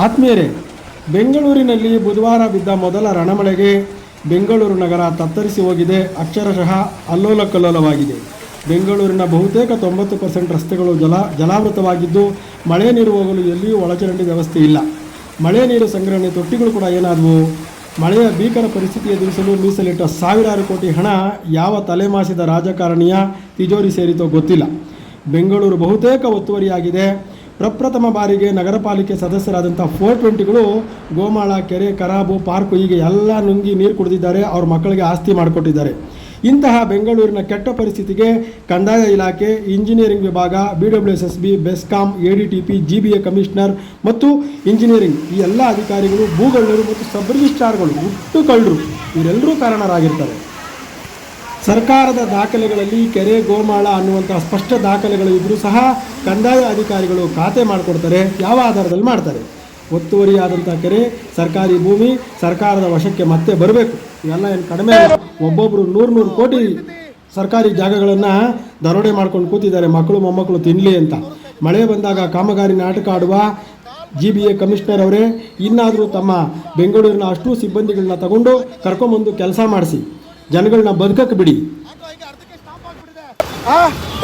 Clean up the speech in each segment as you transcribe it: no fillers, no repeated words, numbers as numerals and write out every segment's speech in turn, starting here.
ಆತ್ಮೀಯರೇ, ಬೆಂಗಳೂರಿನಲ್ಲಿ ಬುಧವಾರ ಬಿದ್ದ ಮೊದಲ ರಣಮಳೆಗೆ ಬೆಂಗಳೂರು ನಗರ ತತ್ತರಿಸಿ ಹೋಗಿದೆ. ಅಕ್ಷರಶಃ ಅಲ್ಲೋಲಕಲ್ಲೋಲವಾಗಿದೆ. ಬೆಂಗಳೂರಿನ ಬಹುತೇಕ 90% ರಸ್ತೆಗಳು ಜಲಾವೃತವಾಗಿದ್ದು, ಮಳೆ ನೀರು ಹೋಗಲು ಎಲ್ಲಿಯೂ ಒಳಚರಂಡಿ ವ್ಯವಸ್ಥೆ ಇಲ್ಲ. ಮಳೆ ನೀರು ಸಂಗ್ರಹಣೆ ತೊಟ್ಟಿಗಳು ಕೂಡ ಏನಾದವು? ಮಳೆಯ ಭೀಕರ ಪರಿಸ್ಥಿತಿ ಎದುರಿಸಲು ಮೀಸಲಿಟ್ಟ ಸಾವಿರಾರು ಕೋಟಿ ಹಣ ಯಾವ ತಲೆಮಾಸಿದ ರಾಜಕಾರಣಿಯ ತಿಜೋರಿ ಸೇರಿತೋ ಗೊತ್ತಿಲ್ಲ. ಬೆಂಗಳೂರು ಬಹುತೇಕ ಒತ್ತುವರಿಯಾಗಿದೆ. ಪ್ರಪ್ರಥಮ ಬಾರಿಗೆ ನಗರ ಪಾಲಿಕೆ ಸದಸ್ಯರಾದಂಥ 420ಗಳು ಗೋಮಾಳ, ಕೆರೆ, ಕರಾಬು, ಪಾರ್ಕು ಹೀಗೆ ಎಲ್ಲ ನುಂಗಿ ನೀರು ಕುಡಿದಿದ್ದಾರೆ. ಅವ್ರ ಮಕ್ಕಳಿಗೆ ಆಸ್ತಿ ಮಾಡಿಕೊಟ್ಟಿದ್ದಾರೆ. ಇಂತಹ ಬೆಂಗಳೂರಿನ ಕೆಟ್ಟ ಪರಿಸ್ಥಿತಿಗೆ ಕಂದಾಯ ಇಲಾಖೆ, ಇಂಜಿನಿಯರಿಂಗ್ ವಿಭಾಗ, BWSSB, BESCOM, ADTP, GBA commissioner ಮತ್ತು ಇಂಜಿನಿಯರಿಂಗ್ ಈ ಎಲ್ಲ ಅಧಿಕಾರಿಗಳು, ಭೂಗಳ್ಳರು ಮತ್ತು ಸಬ್ ರಿಜಿಸ್ಟ್ರಾರ್ಗಳು, ಹುಟ್ಟು ಕಳ್ಳರು ಇವರೆಲ್ಲರೂ ಕಾರಣರಾಗಿರ್ತಾರೆ. ಸರ್ಕಾರದ ದಾಖಲೆಗಳಲ್ಲಿ ಕೆರೆ, ಗೋಮಾಳ ಅನ್ನುವಂಥ ಸ್ಪಷ್ಟ ದಾಖಲೆಗಳು ಇದ್ದರೂ ಸಹ ಕಂದಾಯ ಅಧಿಕಾರಿಗಳು ಖಾತೆ ಮಾಡಿಕೊಡ್ತಾರೆ. ಯಾವ ಆಧಾರದಲ್ಲಿ ಮಾಡ್ತಾರೆ? ಒತ್ತುವರಿಯಾದಂಥ ಕೆರೆ, ಸರ್ಕಾರಿ ಭೂಮಿ ಸರ್ಕಾರದ ವಶಕ್ಕೆ ಮತ್ತೆ ಬರಬೇಕು. ಇವೆಲ್ಲ ಏನು ಕಡಿಮೆ ಇಲ್ಲ. ಒಬ್ಬೊಬ್ಬರು 100 ಕೋಟಿ ಸರ್ಕಾರಿ ಜಾಗಗಳನ್ನು ದರೋಡೆ ಮಾಡ್ಕೊಂಡು ಕೂತಿದ್ದಾರೆ, ಮಕ್ಕಳು ಮೊಮ್ಮಕ್ಕಳು ತಿನ್ನಲಿ ಅಂತ. ಮಳೆ ಬಂದಾಗ ಕಾಮಗಾರಿ ನಾಟಕ ಆಡುವ GBA ಕಮಿಷನರ್ ಅವರೇ, ಇನ್ನಾದರೂ ತಮ್ಮ ಬೆಂಗಳೂರಿನ ಅಷ್ಟು ಸಿಬ್ಬಂದಿಗಳನ್ನ ತಗೊಂಡು ಕರ್ಕೊಂಬಂದು ಕೆಲಸ ಮಾಡಿಸಿ, ಜನಗಳನ್ನ ಬದುಕಕ್ಕೆ ಬಿಡಿ.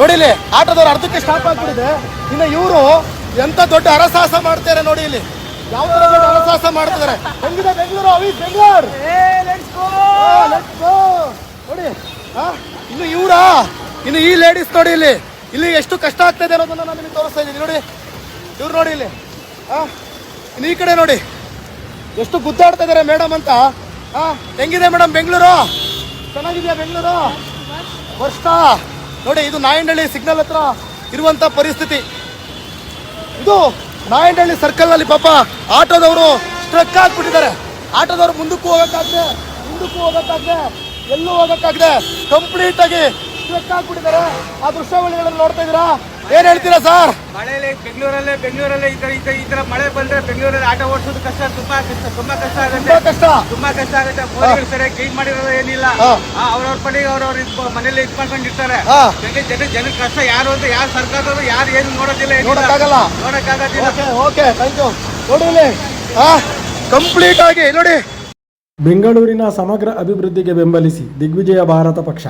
ನೋಡಿ, ಆಟೋದವ್ರು ಅರ್ಧಕ್ಕೆ ಸ್ಟಾಪ್ ಆಗ್ಬಿಟ್ಟಿದೆ. ಇನ್ನು ಇವರು ಎಂತ ದೊಡ್ಡ ಹರಸಾಹಸ ಮಾಡ್ತಾರೆ ನೋಡಿ. ಇಲ್ಲಿ ಯಾವ ತರ ದೊಡ್ಡ ಹರಸಾಹಸ ಮಾಡ್ತಿದ್ದಾರೆ. ಹೆಂಗಿದೆ ಬೆಂಗಳೂರು? ಅವಿ ಬೆಂಗಳೂರು ನೋಡಿ. ಇನ್ನು ಇನ್ನು ಈ ಲೇಡೀಸ್ ನೋಡಿ, ಇಲ್ಲಿ ಎಷ್ಟು ಕಷ್ಟ ಆಗ್ತಾ ಇದೆ ಅನ್ನೋದನ್ನ ನಾನು ನಿಮಗೆ ತೋರಿಸ್ತಾ ಇದ್ದೀನಿ. ನೋಡಿ ಇವ್ರು ನೋಡಿ, ಇಲ್ಲಿ ಇನ್ನು ಈ ಕಡೆ ನೋಡಿ ಎಷ್ಟು ಗುದ್ದಾಡ್ತಾ ಇದ್ದಾರೆ ಮೇಡಮ್ ಅಂತ. ಹೆಂಗಿದೆ ಮೇಡಮ್ ಬೆಂಗಳೂರು? ಚೆನ್ನಾಗಿದೆಯಾ ಬೆಂಗಳೂರು? ವರ್ಷ ನೋಡಿ, ಇದು ನಾಯಂಡಹಳ್ಳಿ ಸಿಗ್ನಲ್ ಹತ್ರ ಇರುವಂತ ಪರಿಸ್ಥಿತಿ. ಇದು ನಾಯಂಡಹಳ್ಳಿ ಸರ್ಕಲ್ ನಲ್ಲಿ ಪಾಪ ಆಟೋದವರು ಸ್ಟ್ರಕ್ ಆಗ್ಬಿಟ್ಟಿದ್ದಾರೆ. ಆಟೋದವರು ಮುಂದಕ್ಕೂ ಹೋಗಕ್ಕಾಗದೆ, ಎಲ್ಲೂ ಹೋಗಕ್ಕಾಗದೆ ಕಂಪ್ಲೀಟ್ ಆಗಿ ಸ್ಟ್ರಕ್ ಆಗ್ಬಿಟ್ಟಿದ್ದಾರೆ. ಆ ದೃಶ್ಯಾವಳಿಗಳನ್ನು ನೋಡ್ತಾ ಇದ್ದೀರಾ? ಏನ್ ಹೇಳ್ತೀರಾ ಸರ್? ಮಳೆಯಲ್ಲಿ ಬೆಂಗಳೂರಲ್ಲೇ ಈ ತರ ಮಳೆ ಬಂದ್ರೆ ಬೆಂಗಳೂರಲ್ಲಿ ಆಟೋ ಓಡಿಸೋದು ಕಷ್ಟ, ತುಂಬಾ ಕಷ್ಟ ಆಗುತ್ತೆ. ಮೋದಿಗಳು ಸರಿಯಾಗಿ ಕ್ಲೀನ್ ಮಾಡಿರೋದು ಏನಿಲ್ಲ. ಅವ್ರವ್ರ ಪಡೆಗೆ ಅವ್ರವ್ರ ಮನೇಲಿ ಮಾಡ್ಕೊಂಡಿರ್ತಾರೆ. ಜನ ಕಷ್ಟ ಯಾರು ಅಂತ ಯಾರು ಸರ್ಕಾರದವರು ಯಾರು ಏನು ನೋಡೋಕ್ಕಾಗಲ್ಲ. ನೋಡಿ ಕಂಪ್ಲೀಟ್ ಆಗಿ ನೋಡಿ. ಬೆಂಗಳೂರಿನ ಸಮಗ್ರ ಅಭಿವೃದ್ಧಿಗೆ ಬೆಂಬಲಿಸಿ ದಿಗ್ವಿಜಯ ಭಾರತ ಪಕ್ಷ.